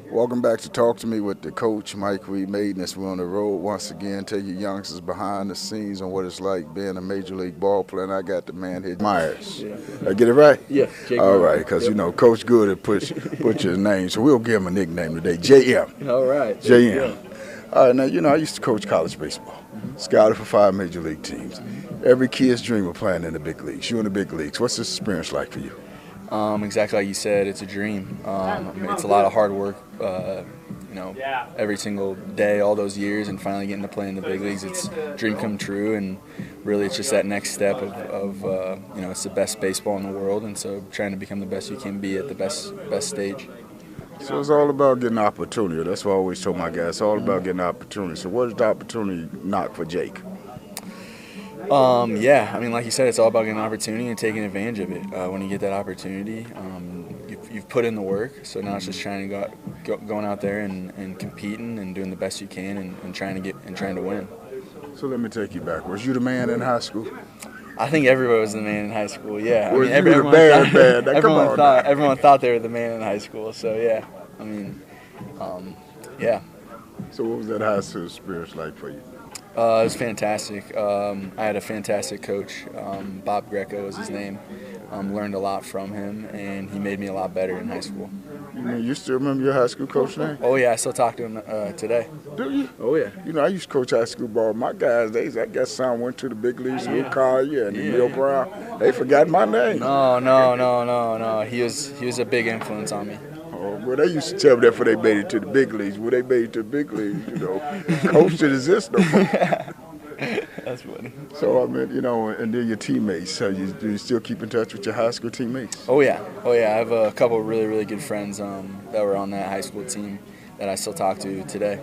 Welcome back to Talk to Me with the coach, Mike Reed Mayden. As we're on the road once again, take your youngsters behind the scenes on what it's like being a major league ball player. And I got the man here, Meyers. Yeah. I get it right? Yeah, Jake All Myers. right, because you know Coach Good at put your name, so we'll give him a nickname today, JM. All right. JM. All right, now you know I used to coach college baseball, scouted for 5 major league teams. Every kid's dream of playing in the big leagues. You in the big leagues. What's this experience like for you? Exactly like you said, it's a dream. It's a lot of hard work, every single day, all those years, and finally getting to play in the big leagues. It's a dream come true, and really it's just that next step of it's the best baseball in the world, and so trying to become the best you can be at the best stage. So it's all about getting opportunity. That's what I always told my guys. It's all about getting opportunity. So what is the opportunity knock for Jake? Like you said, it's all about getting an opportunity and taking advantage of it. When you get that opportunity, you've put in the work. So now it's just trying to going out there and competing and doing the best you can and trying to win. So let me take you back. Was you the man in high school? I think everybody was the man in high school. Yeah, Was you the bad man? Now, everyone thought they were the man in high school. So yeah, yeah. So what was that high school experience like for you? It was fantastic. I had a fantastic coach. Bob Greco was his name. Learned a lot from him, and he made me a lot better in high school. You still remember your high school coach name? Oh, yeah, I still talk to him today. Do you? Oh, yeah. You know, I used to coach high school ball. My guys, I guess some went to the big leagues, Will Collier and Neil Brown. They forgot my name. No. He was a big influence on me. Oh, well, they used to tell me that before they made it to the big leagues. When they made it to the big leagues, coach didn't exist no more. That's funny. So, and then your teammates. So do you still keep in touch with your high school teammates? Oh, yeah. I have a couple of really, really good friends that were on that high school team that I still talk to today.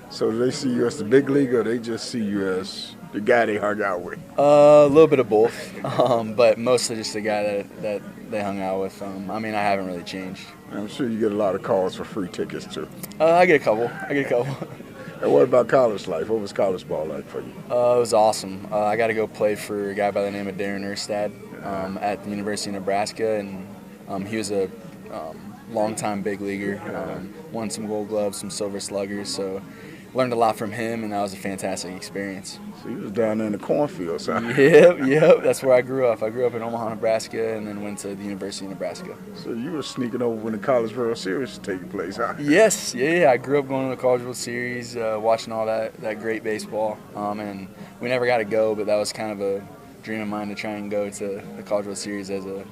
So do they see you as the big league, or they just see you as the guy they hung out with? A little bit of both, but mostly just the guy that they hung out with. I haven't really changed. I'm sure you get a lot of calls for free tickets, too. I get a couple. And what about college life? What was college ball like for you? It was awesome. I got to go play for a guy by the name of Darren Erstad at the University of Nebraska, and he was a long-time big leaguer. Won some Gold Gloves, some Silver Sluggers, so learned a lot from him, and that was a fantastic experience. So you was down there in the cornfields, huh? Yep. That's where I grew up. I grew up in Omaha, Nebraska, and then went to the University of Nebraska. So you were sneaking over when the College World Series was taking place, huh? Yes, yeah. I grew up going to the College World Series, watching all that great baseball, and we never got to go, but that was kind of a dream of mine to try and go to the College World Series as a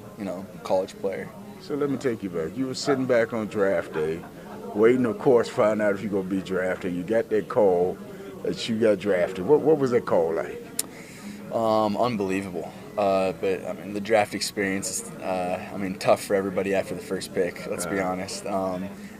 college player. So let me take you back. You were sitting back on draft day, waiting, of course, find out if you're going to be drafted. You got that call that you got drafted. What was that call like? Unbelievable. But the draft experience is, tough for everybody after the first pick. Let's be honest.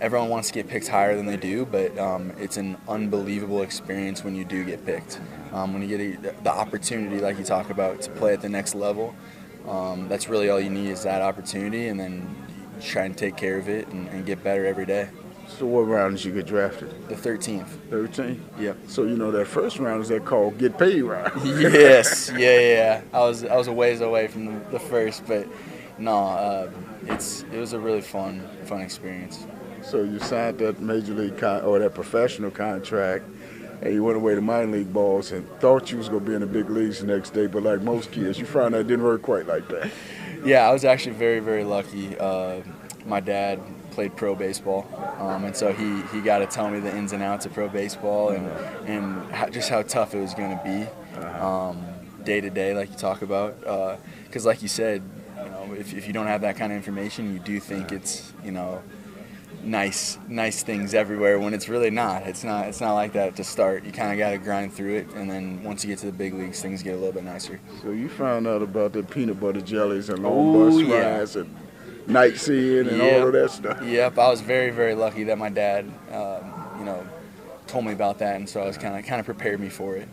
Everyone wants to get picked higher than they do, but it's an unbelievable experience when you do get picked. When you get the opportunity, like you talk about, to play at the next level. That's really all you need is that opportunity, and then try and take care of it and get better every day. So what round did you get drafted? The 13th. 13th? Yep. So that first round is that called get paid round. Yes, yeah. I was a ways away from the first, but no, it was a really fun experience. So you signed that major league or that professional contract, and you went away to minor league balls and thought you was going to be in the big leagues the next day, but like most kids, you found out it didn't work quite like that. Yeah, I was actually very, very lucky. My dad played pro baseball, and so he got to tell me the ins and outs of pro baseball and just how tough it was going to be day to day, like you talk about. Because like you said, if you don't have that kind of information, you do think it's nice things everywhere when it's really not. It's not like that to start. You kind of got to grind through it, and then once you get to the big leagues, things get a little bit nicer. So you found out about the peanut butter jellies and long bus rides and night seeing and all of that stuff. Yep, I was very, very lucky that my dad, told me about that, and so I was kind of prepared me for it.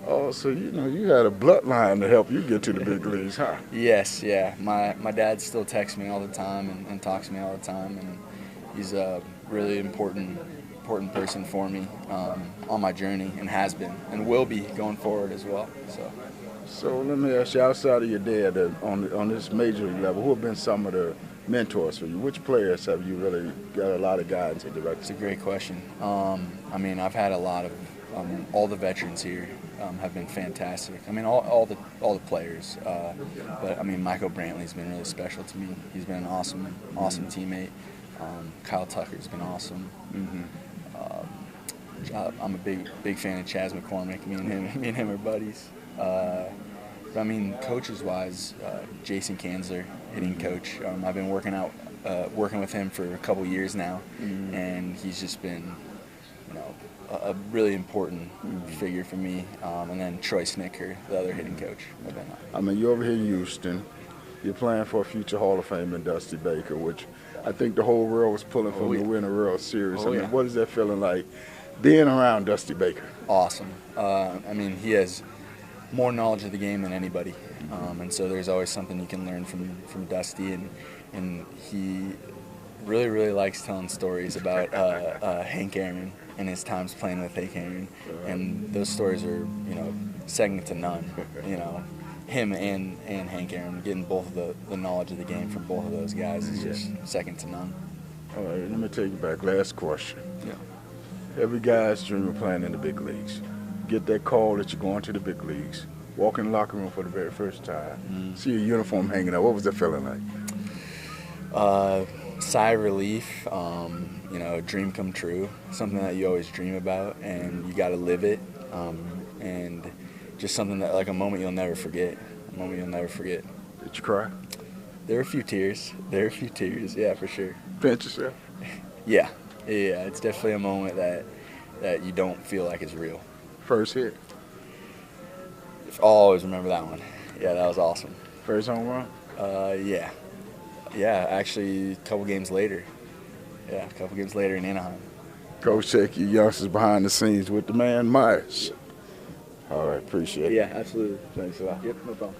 Oh, so you had a bloodline to help you get to the big leagues, huh? Yes, yeah. My dad still texts me all the time and talks to me all the time, and he's a really important person for me on my journey, and has been and will be going forward as well. So let me ask you, outside of your dad on this major league level, who have been some of the mentors for you? Which players have you really got a lot of guidance and It's direction? a great question. I mean, I've had a lot of all the veterans here have been fantastic. I mean, all the players. But I mean, Michael Brantley's been really special to me. He's been an awesome teammate. Kyle Tucker's been awesome. I'm a big fan of Chaz McCormick. Me and him are buddies. But I mean, coaches wise, Jason Kanzler, hitting coach. I've been working with him for a couple years now, and he's just been, a really important figure for me. And then Troy Snicker, the other hitting coach. I mean, you're over here in Houston. You're playing for a future Hall of Famer, Dusty Baker, which I think the whole world was pulling for him to win a World Series. I mean, what is that feeling like, being around Dusty Baker? Awesome. I mean, he has more knowledge of the game than anybody, and so there's always something you can learn from Dusty, and he really likes telling stories about Hank Aaron and his times playing with Hank Aaron, and those stories are second to none. Him and Hank Aaron, getting both of the knowledge of the game from both of those guys is just second to none. All right, let me take you back. Last question. Yeah. Every guy's dream of playing in the big leagues. Get that call that you're going to the big leagues. Walk in the locker room for the very first time. See your uniform hanging up. What was that feeling like? Sigh of relief. A dream come true. Something that you always dream about, and you got to live it. And just something that, like, a moment you'll never forget. Did you cry? There were a few tears. Yeah, for sure. Pinch yourself? Yeah. It's definitely a moment that you don't feel like is real. First hit? I'll always remember that one. Yeah, that was awesome. First home run? Yeah. Yeah, actually, a couple games later. Yeah, a couple games later in Anaheim. Coach, take you youngsters behind the scenes with the man, Meyers. All right, appreciate it. Yeah, absolutely. Thanks a lot. Yep, no problem.